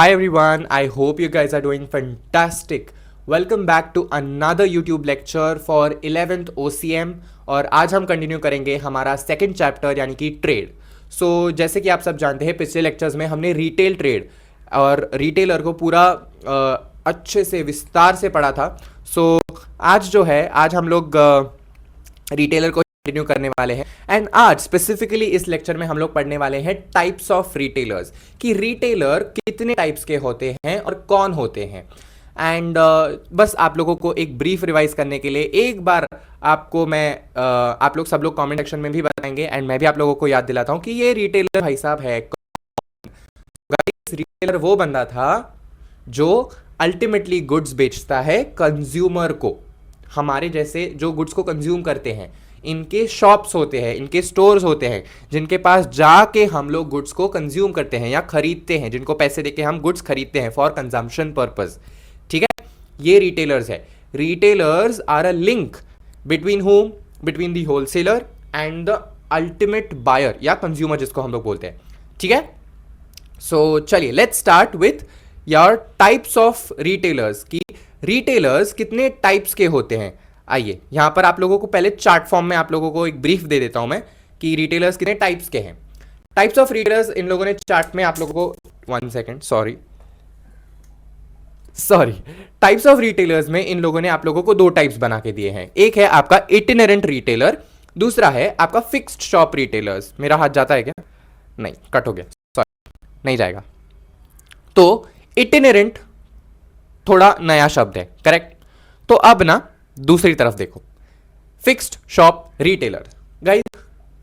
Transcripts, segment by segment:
Hi everyone, I hope you guys are doing fantastic. Welcome back to another YouTube lecture for 11th OCM और आज हम continue करेंगे हमारा second chapter यानी कि ट्रेड. जैसे कि आप सब जानते हैं पिछले लेक्चर्स में हमने रिटेल ट्रेड और रिटेलर को पूरा अच्छे से विस्तार से पढ़ा था. आज जो है आज हम लोग रिटेलर को कंटिन्यू करने वाले हैं एंड आज स्पेसिफिकली इस लेक्चर में हम लोग पढ़ने वाले हैं टाइप्स ऑफ रिटेलर्स कि रिटेलर कितने टाइप्स के होते हैं और कौन होते हैं. एंड बस आप लोगों को एक ब्रीफ रिवाइज करने के लिए एक बार आपको मैं आप लोग सब लोग कमेंट सेक्शन में भी बताएंगे एंड मैं भी आप लोगों को याद दिलाता हूं कि ये रिटेलर भाई साहब है. रिटेलर वो बंदा था जो अल्टीमेटली गुड्स बेचता है कंज्यूमर को. हमारे जैसे जो गुड्स को कंज्यूम करते हैं इनके शॉप्स होते हैं, इनके स्टोर्स होते हैं जिनके पास जाके हम लोग गुड्स को कंज्यूम करते हैं या खरीदते हैं, जिनको पैसे देके हम गुड्स खरीदते हैं फॉर कंजम्पशन पर्पस. ठीक है, ये रिटेलर्स है. Retailers are a link between home, between the wholesaler and the ultimate buyer या कंज्यूमर जिसको हम लोग बोलते हैं. ठीक है, चलिए let's start with your types of retailers कि रिटेलर्स कितने टाइप्स के होते हैं. आइए यहां पर आप लोगों को पहले चार्ट फॉर्म में आप लोगों को एक ब्रीफ दे देता हूं मैं कि रिटेलर्स कितने टाइप्स के हैं. टाइप्स ऑफ रिटेलर्स इन लोगों ने चार्ट में आप लोगों को 1 second sorry types of retailers में इन लोगों ने आप लोगों को 2 टाइप्स बना के दिए हैं. एक है आपका इटिनेरेंट रिटेलर, दूसरा है आपका फिक्स्ड शॉप रिटेलर्स. मेरा हाथ जाता है क्या? नहीं, कट हो गया, सॉरी, नहीं जाएगा. तो इटिनेरेंट थोड़ा नया शब्द है, करेक्ट. तो अब ना दूसरी तरफ देखो, फिक्स्ड शॉप रिटेलर. गाइस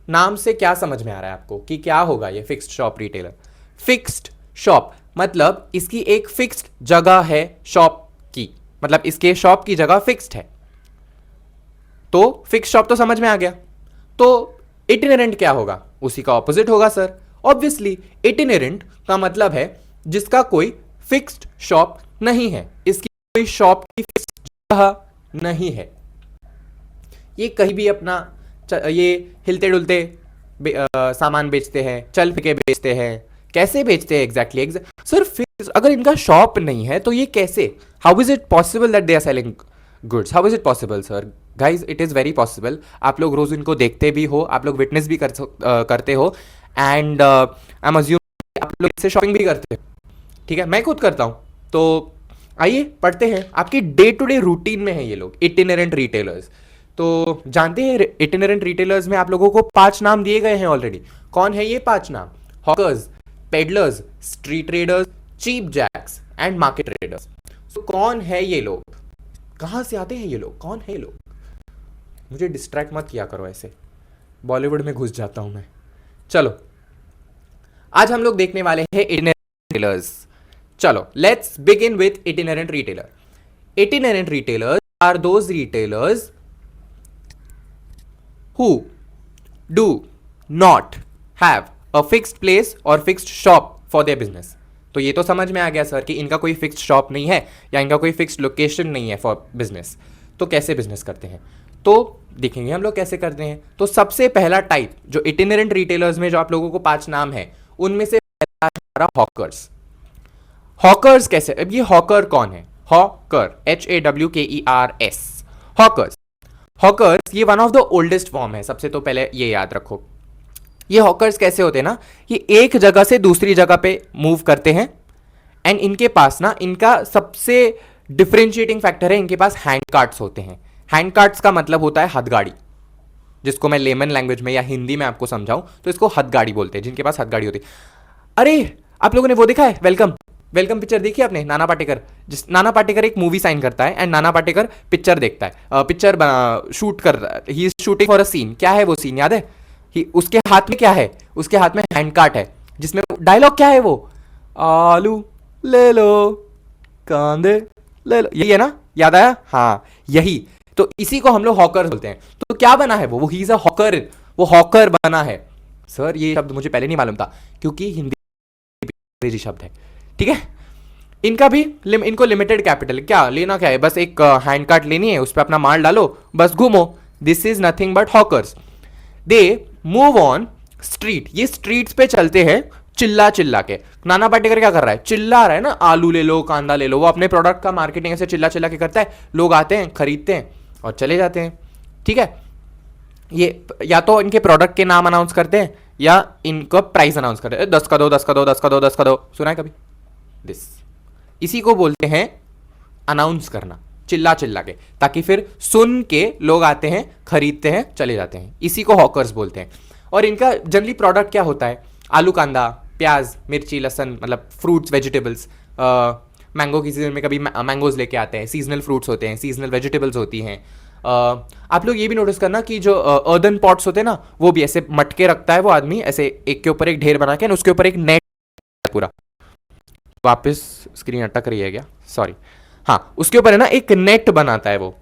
नाम से क्या समझ में आ रहा है आपको कि क्या होगा ये fixed shop retailer? Fixed shop मतलब इसकी एक फिक्स्ड जगह है शॉप की, मतलब इसके शॉप की जगह फिक्स्ड है. तो फिक्स्ड शॉप तो समझ में आ गया. तो इटिनेरेंट क्या होगा? उसी का ऑपोजिट होगा सर. ऑब्वियसली इटिनेरेंट का मतलब है जिसका कोई फिक्स्ड शॉप नहीं है, इसकी कोई शॉप की फिक्स्ड जगह नहीं है. ये कहीं भी अपना ये हिलते डुलते सामान बेचते हैं, चल फिके बेचते हैं. कैसे बेचते हैं एग्जैक्टली सर? फिर अगर इनका शॉप नहीं है तो ये कैसे? How is it possible that they are selling goods? How is it possible sir? Guys it is very possible. आप लोग रोज इनको देखते भी हो, आप लोग विटनेस भी करते हो एंड आई एम अज्यूम आप लोग इससे शॉपिंग भी करते हो. ठीक है, मैं खुद करता हूं. तो आइए पढ़ते हैं. आपकी डे टू डे रूटीन में है ये लोग इटिनेरेंट रिटेलर्स. तो जानते हैं इटिनेरेंट रिटेलर्स में आप लोगों को 5 नाम दिए गए हैं ऑलरेडी. कौन है ये 5 नाम? Hawkers, peddlers, street traders, cheap jacks and market traders. तो कौन है ये लोग? कहां से आते हैं ये लोग? कौन है ये लोग? मुझे डिस्ट्रैक्ट मत किया करो, ऐसे बॉलीवुड में घुस जाता हूं मैं. चलो आज हम लोग देखने वाले हैं इटिनेरेंट रिटेलर्स. चलो let's begin with itinerant retailer. Itinerant retailers are those retailers who do not have a fixed place or fixed shop for their business. तो ये तो समझ में आ गया सर कि इनका कोई फिक्स्ड शॉप नहीं है या इनका कोई फिक्स्ड लोकेशन नहीं है फॉर बिजनेस. तो कैसे बिजनेस करते हैं तो देखेंगे हम लोग कैसे करते हैं. तो सबसे पहला टाइप जो इटिनेरेंट रिटेलर्स में जो आप लोगों को 5 नाम है उनमें से पहला है हमारा हॉकर्स. हॉकर्स कैसे? अब ये हॉकर कौन है? Hawker HAWKERS. हॉकर्स. हॉकर्स ये one of the oldest form है. सबसे तो पहले ये याद रखो. ये हॉकर्स कैसे होते हैं ना, ये एक जगह से दूसरी जगह पे मूव करते हैं एंड इनके पास ना इनका सबसे डिफरेंशिएटिंग फैक्टर है, इनके पास हैंड कार्ट्स होते हैं. हैंड कार्ट्स का मतलब होता है हथगाड़ी, जिसको मैं लेमन लैंग्वेज में या हिंदी में आपको समझाऊं तो इसको हथगाड़ी बोलते हैं, जिनके पास हथगाड़ी होती है. अरे आप लोगों ने वो देखा है वेलकम पिक्चर देखी आपने? नाना पाटेकर. नाना पाटेकर एक मूवी साइन करता है एंड नाना पाटेकर पिक्चर देखता है, पिक्चर शूट कर रहा है. He is shooting for a scene. क्या है वो सीन याद है? उसके हाथ में क्या है? उसके हाथ में हैंड कार्ट है जिसमें डायलॉग क्या है? वो आलू ले लो, कांदे ले लो. यही है ना? याद आया? हाँ यही. तो इसी को हम लोग हॉकर बोलते हैं. तो क्या बना है वो ही इज अ हॉकर. वो हॉकर बना है. सर ये शब्द मुझे पहले नहीं मालूम था क्योंकि हिंदी अंग्रेजी शब्द है. ठीक है, इनका भी इनको लिमिटेड कैपिटल. क्या लेना क्या है? बस एक हैंड कार्ट लेनी है, उस पर अपना माल डालो, बस घूमो. This is nothing but hawkers. They move on street. ये स्ट्रीट्स पे चलते हैं चिल्ला चिल्ला के। नाना पाटेकर क्या कर रहा है, चिल्ला रहा है ना, आलू ले लो, कांदा ले लो। वो अपने प्रोडक्ट का मार्केटिंग ऐसे चिल्ला चिल्ला के करता है, लोग आते हैं, खरीदते हैं और चले जाते हैं। ठीक है, ये या तो इनके प्रोडक्ट के नाम अनाउंस करते हैं या इनका प्राइस अनाउंस करते हैं, 10 का दो, 10 का दो, 10 का दो, 10 का दो। सुना है कभी दिस? इसी को बोलते हैं अनाउंस करना, चिल्ला चिल्ला के, ताकि फिर सुन के लोग आते हैं, खरीदते हैं, चले जाते हैं। इसी को हॉकर्स बोलते हैं। और इनका जनरली प्रोडक्ट क्या होता है, आलू, कांदा, प्याज, मिर्ची, लहसन, मतलब फ्रूट्स, वेजिटेबल्स। मैंगो की सीजन में कभी मैंगोज लेके आते हैं, सीजनल फ्रूट्स होते हैं, सीजनल वेजिटेबल्स होती हैं। आप लोग ये भी नोटिस करना कि जो अर्दन पॉट्स होते हैं ना, वो भी ऐसे मटके रखता है वो आदमी, ऐसे एक के ऊपर एक ढेर बना के, उसके ऊपर एक नेट पूरा। वापस स्क्रीन अटक रही है क्या, सॉरी। हाँ, उसके ऊपर है ना एक नेट बनाता है, वो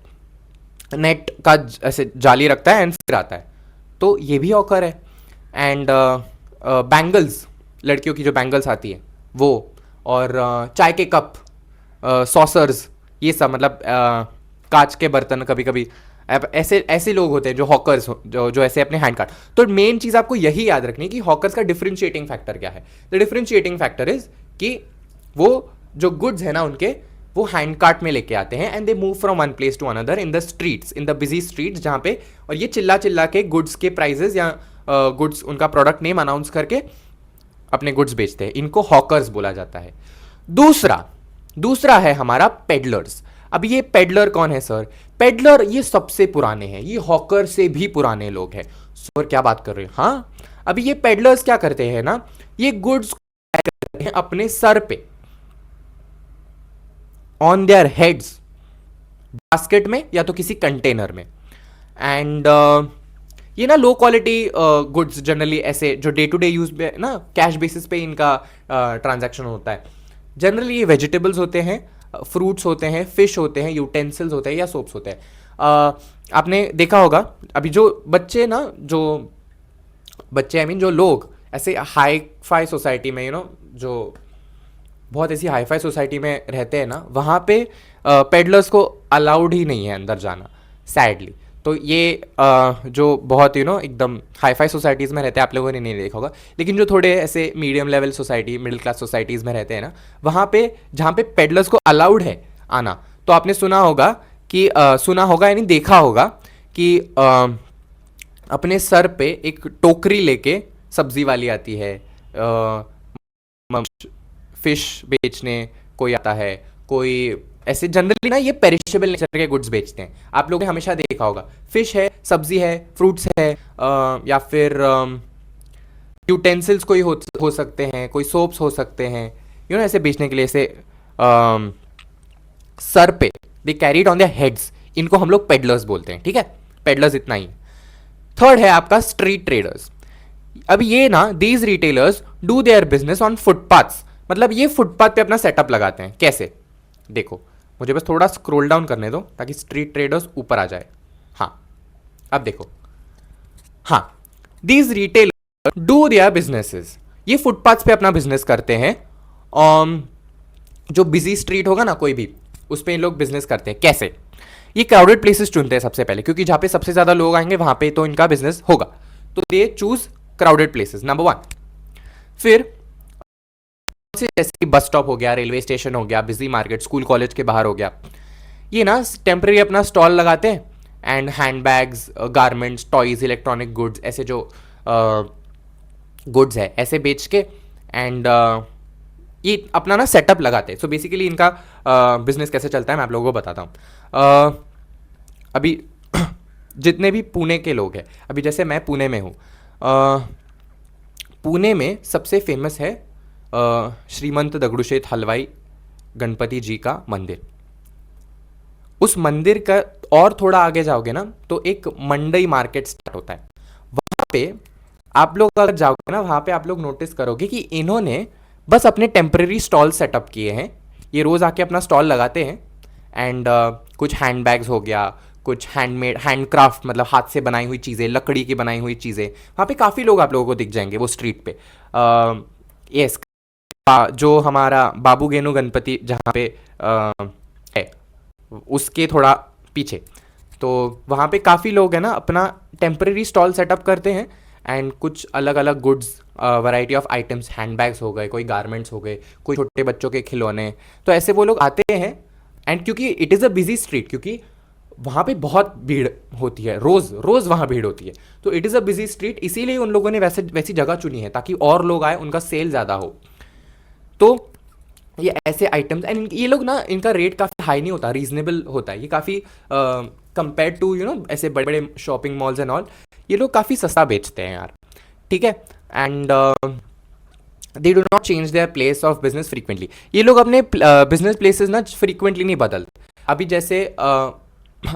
नेट का ऐसे जाली रखता है एंड फिर आता है। तो ये भी ऑकर है। एंड बैंगल्स, लड़कियों की जो बैंगल्स आती है वो, और चाय के कप, सॉसर्स, ये सब, मतलब कांच के बर्तन। कभी कभी ऐसे ऐसे लोग होते हैं जो हॉकर्स, जो ऐसे अपने हैंड कार्ट। तो मेन चीज़ आपको यही याद रखनी है कि हॉकर्स का डिफरेंशिएटिंग फैक्टर क्या है। द डिफरेंशिएटिंग फैक्टर इज कि वो जो गुड्स है ना उनके, वो हैंड कार्ट में लेके आते हैं and they move from one place to another in the streets, in the busy streets, जहाँ पे, और ये चिल्ला चिल्ला के गुड्स के प्राइजेस या गुड्स, उनका प्रोडक्ट नेम अनाउंस करके अपने गुड्स बेचते हैं। इनको हॉकर्स बोला जाता है। दूसरा है हमारा पेडलर्स। अब ये पेडलर कौन है सर? पेडलर ये सबसे पुराने हैं, ये हॉकर से भी पुराने लोग हैं। सर क्या बात कर रहे हैं? हाँ, अभी ये पेडलर्स क्या करते हैं ना, ये गुड्स करते हैं अपने सर पे, ऑन देयर हेड्स, बास्केट में या तो किसी कंटेनर में। एंड ये ना लो क्वालिटी गुड्स जनरली, ऐसे जो डे टू डे यूज पे ना, कैश बेसिस पे इनका ट्रांजैक्शन होता है। जनरली ये वेजिटेबल्स होते हैं, फ्रूट्स होते हैं, फिश होते हैं, यूटेंसिल्स होते हैं या सोप्स होते हैं। आपने देखा होगा अभी जो बच्चे ना, जो बच्चे आई मीन जो लोग ऐसे हाई फाई सोसाइटी में, जो बहुत ऐसी हाई फाई सोसाइटी में रहते हैं ना, वहाँ पे पेडलर्स को अलाउड ही नहीं है अंदर जाना, सैडली। तो ये जो बहुत एकदम हाई फाई सोसाइटीज़ में रहते हैं, आप लोगों ने नहीं देखा होगा, लेकिन जो थोड़े ऐसे medium level society, middle class societies में रहते हैं ना, वहाँ पे जहाँ पे पेडलर्स को अलाउड है आना, तो आपने सुना होगा यानी देखा होगा कि अपने सर पे एक टोकरी लेके सब्जी वाली आती है, फिश बेचने कोई आता है, कोई ऐसे जनरली ना ये पेरिशेबल नेचर के गुड्स बेचते हैं। आप लोगों ने हमेशा देखा होगा, फिश है, सब्जी है, फ्रूट्स है, या फिर यूटेंसिल्स कोई हो सकते हैं, कोई सोप्स हो सकते हैं, ऐसे बेचने के लिए, ऐसे सर पे they carried on their heads. इनको हम लोग पेडलर्स बोलते हैं। ठीक है, पेडलर्स इतना ही। थर्ड है आपका स्ट्रीट ट्रेडर्स। अब ये ना, these retailers do their business on footpaths, मतलब ये फुटपाथ पे अपना सेटअप लगाते हैं। कैसे? देखो, मुझे बस थोड़ा स्क्रॉल डाउन करने दो ताकि स्ट्रीट ट्रेडर्स ऊपर आ जाए। हाँ, अब देखो, हाँ, these retailers do their businesses, ये फुटपाथ पे अपना बिजनेस करते हैं। जो बिजी स्ट्रीट होगा ना कोई भी, उस पर लोग बिजनेस करते हैं। कैसे? ये क्राउडेड प्लेसेस चुनते हैं सबसे पहले, क्योंकि जहाँ पे सबसे ज़्यादा लोग आएंगे वहाँ पे तो इनका बिजनेस होगा, तो they choose crowded places, number 1। फिर जैसे कि बस स्टॉप हो गया, रेलवे स्टेशन हो गया, बिजी मार्केट, स्कूल कॉलेज के बाहर हो गया, ये ना टेम्परेरी अपना स्टॉल लगाते हैं। And handbags, garments, toys, electronic goods, ऐसे जो गुड्स है ऐसे बेच के, एंड ये अपना ना सेटअप लगाते हैं। सो बेसिकली इनका बिजनेस कैसे चलता है मैं आप लोगों को बताता हूँ। अभी जितने भी पुणे के लोग हैं, अभी जैसे मैं पुणे में हूँ, पुणे में सबसे फेमस है श्रीमंत दगड़ूशेठ हलवाई गणपति जी का मंदिर। उस मंदिर का और थोड़ा आगे जाओगे ना तो एक मंडई मार्केट स्टार्ट होता है। वहाँ पे आप लोग अगर जाओगे ना, वहाँ पे आप लोग नोटिस करोगे कि इन्होंने बस अपने टेम्परेरी स्टॉल सेटअप किए हैं। ये रोज़ आके अपना स्टॉल लगाते हैं एंड कुछ हैंडबैग्स हो गया, कुछ हैंडमेड, हैंडक्राफ्ट, मतलब हाथ से बनाई हुई चीज़ें, लकड़ी की बनाई हुई चीज़ें, वहाँ पे काफ़ी लोग आप लोगों को दिख जाएंगे वो स्ट्रीट पे। यस, जो हमारा बाबू गेनू गणपति जहाँ पे है, उसके थोड़ा पीछे, तो वहाँ पे काफ़ी लोग हैं ना अपना टेम्परेरी स्टॉल सेटअप करते हैं एंड कुछ अलग अलग goods, variety of items, handbags हो गए, कोई गारमेंट्स हो गए, कोई छोटे बच्चों के खिलौने। तो ऐसे वो लोग आते हैं। एंड क्योंकि it is a busy street, क्योंकि वहाँ पे बहुत भीड़ होती है, रोज़ रोज़ वहाँ भीड़ होती है, तो it is a busy street, इसीलिए उन लोगों ने वैसी जगह चुनी है ताकि और लोग आए, उनका सेल ज़्यादा हो। तो ये ऐसे आइटम्स, एंड ये लोग ना, इनका रेट काफ़ी हाई नहीं होता, रीजनेबल होता है, ये काफ़ी कंपेयर टू ऐसे बड़े बड़े शॉपिंग मॉल्स एंड ऑल, ये लोग काफ़ी सस्ता बेचते हैं यार। ठीक है। And they do not change their place of business frequently. ये लोग अपने बिजनेस प्लेसेस ना फ्रीक्वेंटली नहीं बदलते। अभी जैसे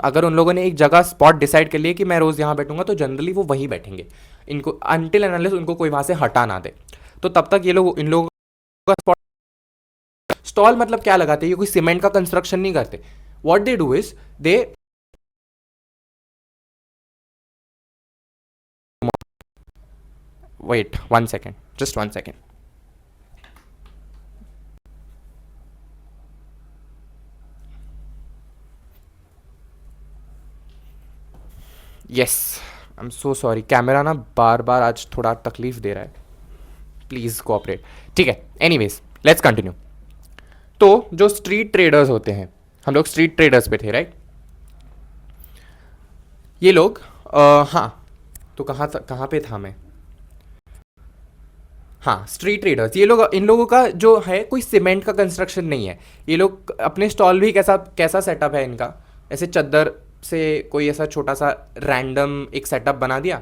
अगर उन लोगों ने एक जगह स्पॉट डिसाइड कर लिया कि मैं रोज़ यहाँ बैठूंगा, तो जनरली वो वहीं बैठेंगे, इनको अनटिल एंड अनलेस उनको कोई वहाँ से हटा ना दे, तो तब तक ये लोग, इन लोगों का स्पॉट। स्टॉल मतलब क्या लगाते हैं, ये कोई सीमेंट का कंस्ट्रक्शन नहीं करते। What they do is they, wait 1 second, just 1 second. Yes, I am so sorry, camera ना बार बार आज थोड़ा तकलीफ दे रहा है, प्लीज़ कोऑपरेट। ठीक है, एनीवेज लेट्स कंटिन्यू। तो जो स्ट्रीट ट्रेडर्स होते हैं, हम लोग स्ट्रीट ट्रेडर्स पे थे, राइट। ये लोग हाँ, तो कहाँ पे था मैं? हाँ, स्ट्रीट ट्रेडर्स, ये लोग, इन लोगों का जो है कोई सीमेंट का कंस्ट्रक्शन नहीं है। ये लोग अपने स्टॉल भी कैसा कैसा सेटअप है इनका, ऐसे चद्दर से कोई ऐसा छोटा सा रैंडम एक सेटअप बना दिया,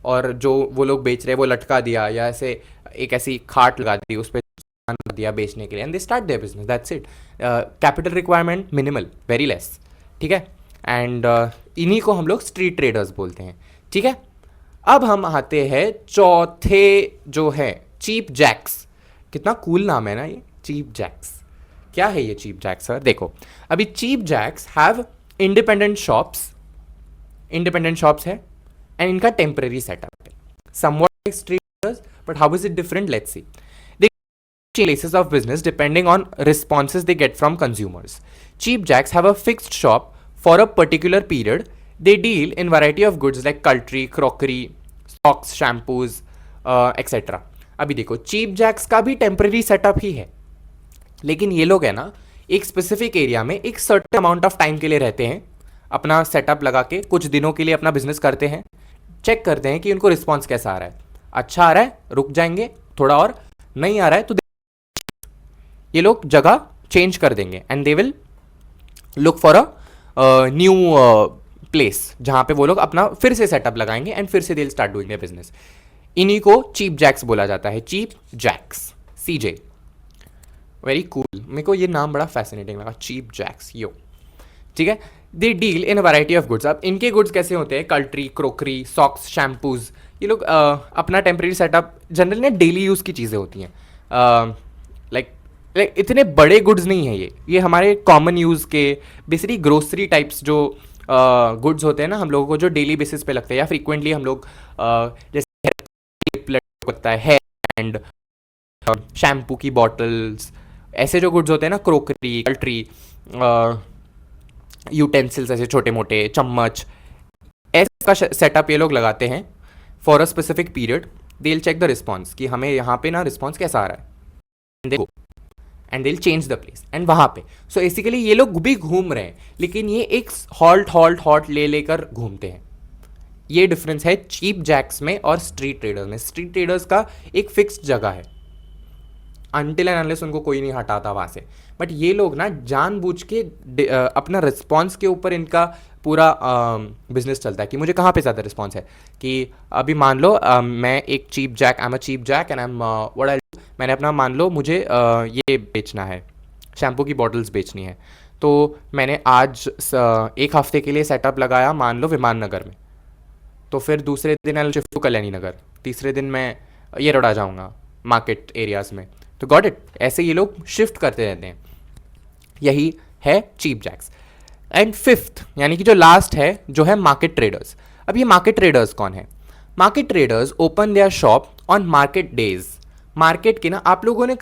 और जो वो लोग बेच रहे हैं वो लटका दिया, या ऐसे एक ऐसी खाट लगा दी, उस पर सामान रख दिया बेचने के लिए, and they start their business, that's it. Capital requirement minimal, very less. ठीक है। एंड इन्हीं को हम लोग स्ट्रीट ट्रेडर्स बोलते हैं। ठीक है। अब हम आते हैं चौथे, जो है चीप जैक्स। कितना कूल नाम है ना ये, चीप जैक्स। क्या है ये चीप जैक्स सर? देखो, अभी cheap jacks have independent shops, independent shops है, एंड इनका टेम्पररी सेटअप है, somewhat like street, but how is it different? Let's see. Places of business depending on responses they get from consumers. Cheap jacks have a fixed shop for a particular period. They deal in variety of goods like cutlery, crockery, socks, shampoos, etc. अभी देखो, cheap Jacques का भी temporary setup ही है, लेकिन ये लोग है ना एक स्पेसिफिक एरिया में एक सर्टेन अमाउंट ऑफ टाइम के लिए रहते हैं, अपना सेटअप लगा के कुछ दिनों के लिए अपना बिजनेस करते हैं, चेक करते हैं कि उनको रिस्पॉन्स कैसा आ रहा है, अच्छा आ रहा है रुक जाएंगे थोड़ा और, नहीं आ रहा है तो ये लोग जगह चेंज कर देंगे, and they will look for a new place जहां पे वो लोग अपना फिर से सेटअप लगाएंगे, एंड फिर से they will start doing their business. इन्हीं को चीप जैक्स बोला जाता है, चीप जैक्स, सीजे। वेरी कूल, मेरे को ये नाम बड़ा फैसिनेटिंग लगा, चीप जैक्स, यो। ठीक है। दे deal in variety of goods. अब इनके गुड्स कैसे होते हैं? कल्ट्री, क्रोकरी, सॉक्स, शैम्पूज। ये लोग अपना टेम्परेरी सेटअप जनरली ना डेली यूज़ की चीज़ें होती हैं, लाइक इतने बड़े गुड्स नहीं है ये हमारे कॉमन यूज़ के बेसिकली ग्रोसरी टाइप्स जो गुड्स होते हैं ना हम लोगों को, जो डेली बेसिस पे लगते हैं या फ्रीक्वेंटली हम लोग जैसे लगता है, हेयर एंड शैम्पू की बॉटल्स, ऐसे जो गुड्स होते हैं ना, क्रोकरी, कल्ट्री, यूटेंसिल्स, ऐसे छोटे मोटे चम्मच, ऐसे का सेटअप ये लोग लगाते हैं for a specific period. They will check the response कि हमें यहाँ पे ना रिस्पॉन्स कैसा आ रहा है, देखो, and they will change the place, and वहाँ पे सो बेसिकली ये लोग भी घूम रहे हैं, लेकिन ये एक हॉल्ट ले लेकर घूमते हैं। ये डिफरेंस है चीप जैक्स में और स्ट्रीट ट्रेडर्स में। स्ट्रीट ट्रेडर्स का एक फिक्स्ड जगह है, अनटिल एंड अनलेस उनको कोई नहीं हटाता वहाँ से, बट ये लोग ना जानबूझ के अपना रिस्पॉन्स के ऊपर इनका पूरा बिजनेस चलता है कि मुझे कहाँ पे ज़्यादा रिस्पॉन्स है। कि अभी मान लो मैं एक cheap jack, I am a cheap jack and I am what I do, मैंने अपना मान लो मुझे ये बेचना है, शैम्पू की बॉटल्स बेचनी है, तो मैंने आज एक हफ्ते के लिए सेटअप लगाया मान लो विमान नगर में, तो फिर दूसरे दिन आई शिफ्ट टू कल्याणी नगर, तीसरे दिन मैं ये रोड आ जाऊँगा मार्केट एरियाज़ में। तो गॉट इट, ऐसे ये लोग शिफ्ट करते रहते हैं, यही है चीप जैक्स। एंड फिफ्थ यानी कि जो लास्ट है जो है मार्केट ट्रेडर्स। अब ये मार्केट ट्रेडर्स कौन है? Market traders open there shop on market days. Market के ना आप लोगों ने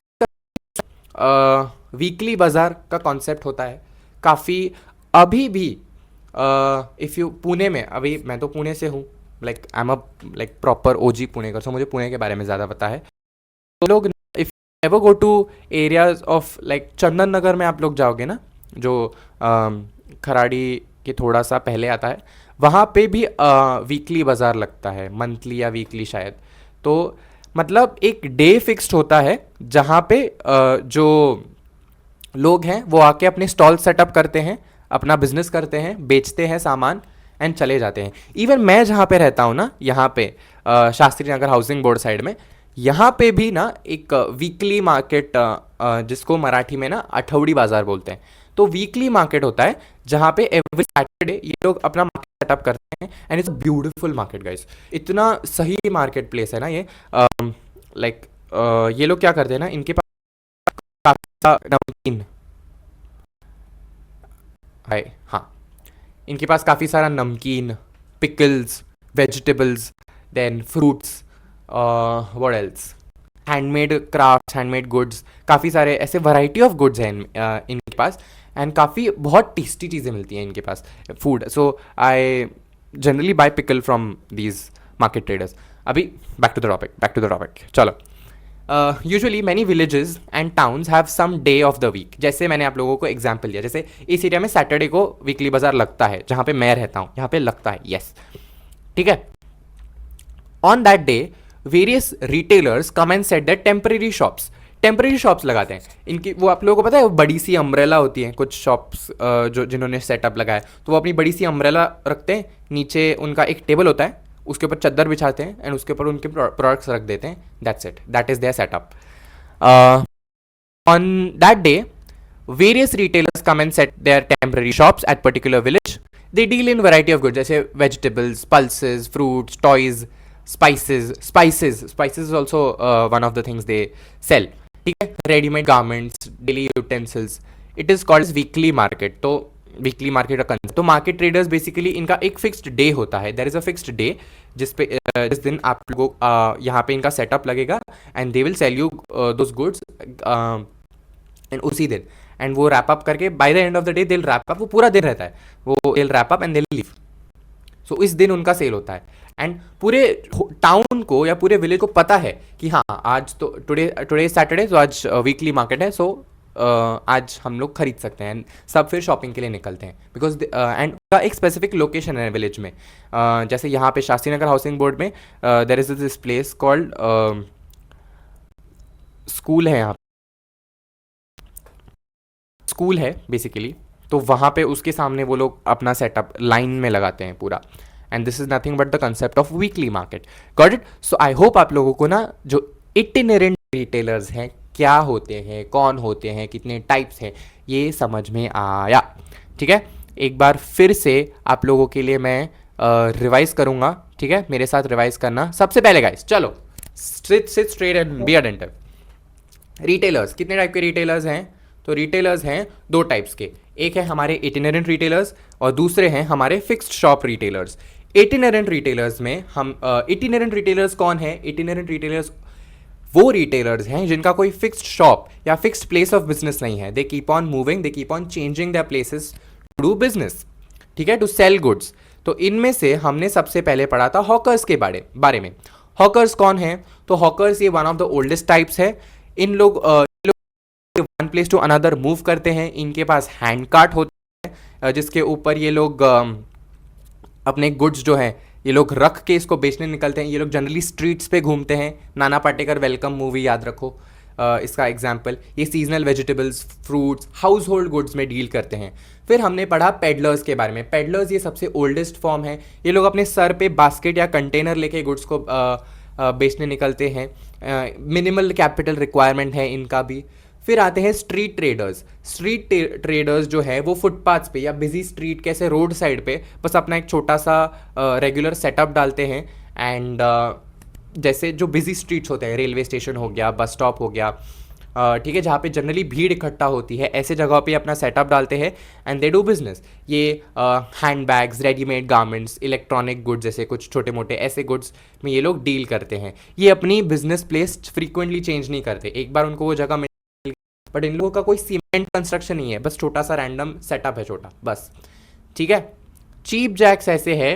वीकली बाजार का कॉन्सेप्ट होता है काफ़ी, अभी भी इफ़ यू पुणे में, अभी मैं तो पुणे से हूँ, like I am a like proper OG Pune का, सो मुझे पुणे के बारे में ज़्यादा पता है। तो लोग if ever go to areas of like Chandan Nagar में आप लोग जाओगे ना, जो खराड़ी के थोड़ा सा पहले आता है, वहाँ पे भी वीकली बाज़ार लगता है, मंथली या वीकली शायद। तो मतलब एक डे फिक्स्ड होता है जहाँ पे जो लोग हैं वो आके अपने स्टॉल सेटअप करते हैं, अपना बिजनेस करते हैं, बेचते हैं सामान एंड चले जाते हैं। इवन मैं जहाँ पे रहता हूँ ना, यहाँ पे Shastri Nagar housing board side में, यहाँ पे भी ना एक वीकली मार्केट, जिसको मराठी में ना आठवड़ी बाजार बोलते हैं, तो वीकली मार्केट होता है जहाँ पे एवरी सैटरडे ये लोग अपना मार्केट सेटअप करते हैं and it's beautiful market guys. इतना सही मार्केट प्लेस है ना ये। लाइक ये लोग क्या करते हैं ना, इनके पास काफी सारा नमकीन है, हाँ, इनके पास काफ़ी सारा नमकीन, pickles, vegetables, then fruits, what else, handmade crafts, handmade goods, काफ़ी सारे ऐसे वैरायटी ऑफ गुड्स हैं इनके पास, एंड काफ़ी बहुत टेस्टी चीज़ें मिलती हैं इनके पास, food. So I generally buy pickle from these market traders. अभी बैक टू द टॉपिक चलो। Usually many villages and towns have some day of the week. जैसे मैंने आप लोगों को एग्जाम्पल दिया, जैसे इस एरिया में सैटरडे को वीकली बाजार लगता है, जहाँ पे मैं रहता हूँ यहाँ पे लगता है, यस, ठीक है। On that day various retailers come and set that temporary shops लगाते हैं इनकी। वो आप लोगों को पता है, वो बड़ी सी अम्ब्रेला होती है कुछ शॉप्स जो जिन्होंने सेटअप लगाया, तो वो अपनी बड़ी सी अम्ब्रेला रखते हैं, नीचे उनका एक टेबल होता है, उसके ऊपर चादर बिछाते हैं एंड उसके ऊपर उनके प्रोडक्ट्स रख देते हैं। That's it, that is their setup. On that day various retailers come and set their temporary shops at particular village. They deal in variety of goods, जैसे vegetables, pulses, fruits, toys, spices is also one of the things they sell, ठीक है। Readymade garments, daily utensils, it is called weekly market. तो weekly market का concept, तो market traders basically इनका एक fixed day होता है, there is a fixed day जिस दिन आप लोगों यहाँ पे इनका सेटअप लगेगा and they will sell you those goods and उसी दिन, एंड वो रैप अप करके by the end of the day they will wrap up, वो पूरा दिन रहता है, वो they will wrap up and they will leave. So इस दिन उनका सेल होता है एंड पूरे टाउन को या पूरे विलेज को पता है कि हाँ आज तो टुडे सैटरडे, तो आज वीकली मार्केट है, सो आज हम लोग खरीद सकते हैं, सब फिर शॉपिंग के लिए निकलते हैं बिकॉज एंड का एक स्पेसिफिक लोकेशन है विलेज में। जैसे यहाँ पे शास्त्री नगर हाउसिंग बोर्ड में there is this place called school है, यहाँ स्कूल है बेसिकली, तो वहाँ पे उसके सामने वो लोग अपना सेटअप लाइन में लगाते हैं पूरा, and this is nothing but the concept of weekly market. Got it? So I hope आप लोगों को ना जो इटिनेरेंट रिटेलर्स हैं क्या होते हैं, कौन होते हैं, कितने टाइप्स हैं, ये समझ में आया, ठीक है। एक बार फिर से आप लोगों के लिए मैं रिवाइज करूंगा, ठीक है, मेरे साथ रिवाइज करना। सबसे पहले गाइस चलो seat straight and be attentive. Retailers, कितने टाइप के रिटेलर्स हैं? तो रिटेलर्स हैं दो टाइप्स के, एक है हमारे इटिनेरेंट रिटेलर्स और दूसरे हैं हमारे फिक्स्ड शॉप रिटेलर्स। इटिनेरेंट रिटेलर्स में हम इटिनेरेंट रिटेलर्स कौन है? इटिनेरेंट रिटेलर्स वो रिटेलर्स हैं जिनका कोई फिक्स्ड शॉप या फिक्स्ड प्लेस ऑफ बिजनेस नहीं है। They keep on moving, they keep on changing their places to do business, ठीक है, टू सेल गुड्स। तो इनमें से हमने सबसे पहले पढ़ा था हॉकर्स के बारे में। हॉकर्स कौन है? तो हॉकर्स ये one of the oldest types है। इन लोग one place to another move करते हैं। इनके पास हैंड कार्ट होता है जिसके ऊपर ये लोग अपने गुड्स जो हैं ये लोग रख के इसको बेचने निकलते हैं। ये लोग जनरली स्ट्रीट्स पे घूमते हैं। नाना पाटेकर वेलकम मूवी याद रखो इसका एग्जाम्पल। ये seasonal vegetables, fruits, house hold goods में डील करते हैं। फिर हमने पढ़ा पेडलर्स के बारे में। पेडलर्स ये सबसे ओल्डेस्ट फॉर्म है। ये लोग अपने सर पे बास्केट या कंटेनर लेके गुड्स को बेचने निकलते हैं। मिनिमल कैपिटल रिक्वायरमेंट है इनका भी। फिर आते हैं स्ट्रीट ट्रेडर्स। स्ट्रीट ट्रेडर्स जो है वो फुटपाथ्स पे या बिजी स्ट्रीट कैसे रोड साइड पे बस अपना एक छोटा सा रेगुलर सेटअप डालते हैं। एंड जैसे जो बिजी स्ट्रीट्स होते हैं, रेलवे स्टेशन हो गया, बस स्टॉप हो गया, ठीक है, जहाँ पे जनरली भीड़ इकट्ठा होती है, ऐसे जगहों पे अपना सेटअप डालते हैं एंड दे डू बिजनेस। ये hand bags, readymade garments, electronic goods जैसे कुछ छोटे मोटे ऐसे गुड्स में ये लोग डील करते हैं। ये अपनी बिजनेस प्लेस फ्रीक्वेंटली चेंज नहीं करते। एक बार उनको वो जगह मिल, बट इन लोगों का कोई सीमेंट कंस्ट्रक्शन नहीं है, बस छोटा सा रैंडम सेटअप है, छोटा बस, ठीक है। चीप जैक्स ऐसे है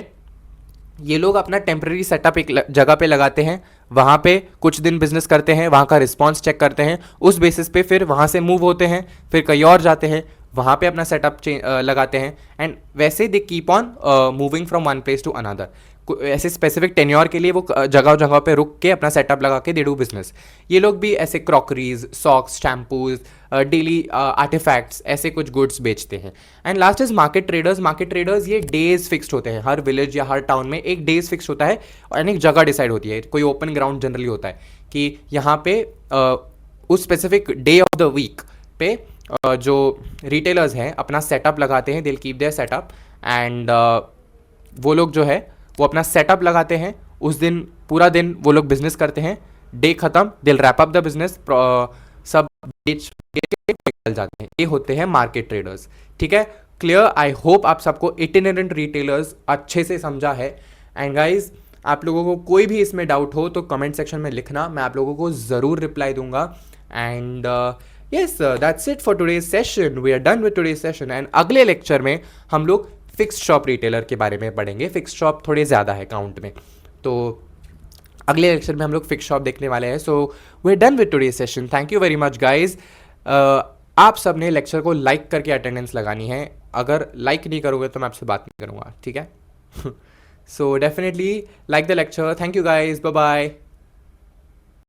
ये लोग अपना टेम्प्रेरी सेटअप एक जगह पे लगाते हैं, वहाँ पे कुछ दिन बिजनेस करते हैं, वहाँ का रिस्पॉन्स चेक करते हैं, उस बेसिस पे फिर वहाँ से मूव होते हैं, फिर कहीं और जाते हैं, वहाँ पे अपना सेटअप लगाते हैं, एंड वैसे they keep on moving from one place to another. ऐसे स्पेसिफिक टेन्योर के लिए वो जगह जगह पे रुक के अपना सेटअप लगा के दे डू बिजनेस। ये लोग भी ऐसे crockeries, socks, shampoos, daily artifacts, ऐसे कुछ गुड्स बेचते हैं। And last is market traders. Market traders ये डेज फिक्स्ड होते हैं, हर विलेज या हर टाउन में एक डेज फिक्स होता है और एक जगह डिसाइड होती है, कोई ओपन ग्राउंड जनरली होता है कि यहाँ पे उस specific day of the week पे जो रिटेलर्स हैं अपना सेटअप लगाते हैं, दिल कीप देयर सेटअप, एंड वो लोग जो है वो अपना सेटअप लगाते हैं, उस दिन पूरा दिन वो लोग बिजनेस करते हैं, डे खत्म, दिल रैप अप द बिजनेस, सब बेच के निकल जाते हैं। ये होते हैं मार्केट ट्रेडर्स। ठीक है, क्लियर? आई होप आप सबको इटिनेरेंट रिटेलर्स अच्छे से समझा है। एंड गाइज, आप लोगों को कोई भी इसमें डाउट हो तो कमेंट सेक्शन में लिखना, मैं आप लोगों को ज़रूर रिप्लाई दूंगा। And yes, that's it for today's session. We are done with today's session. And अगले लेक्चर में हम लोग फिक्स्ड शॉप रिटेलर के बारे में पढ़ेंगे। फिक्स्ड शॉप थोड़े ज़्यादा है काउंट में, तो अगले लेक्चर में हम लोग फिक्स्ड शॉप देखने वाले हैं। So we are done with today's session. Thank you very much guys. आप सब ने लेक्चर को लाइक करके अटेंडेंस लगानी है, अगर लाइक नहीं करोगे तो मैं आपसे बात नहीं करूँगा, ठीक है? So definitely like the lecture. Thank you guys, bye bye.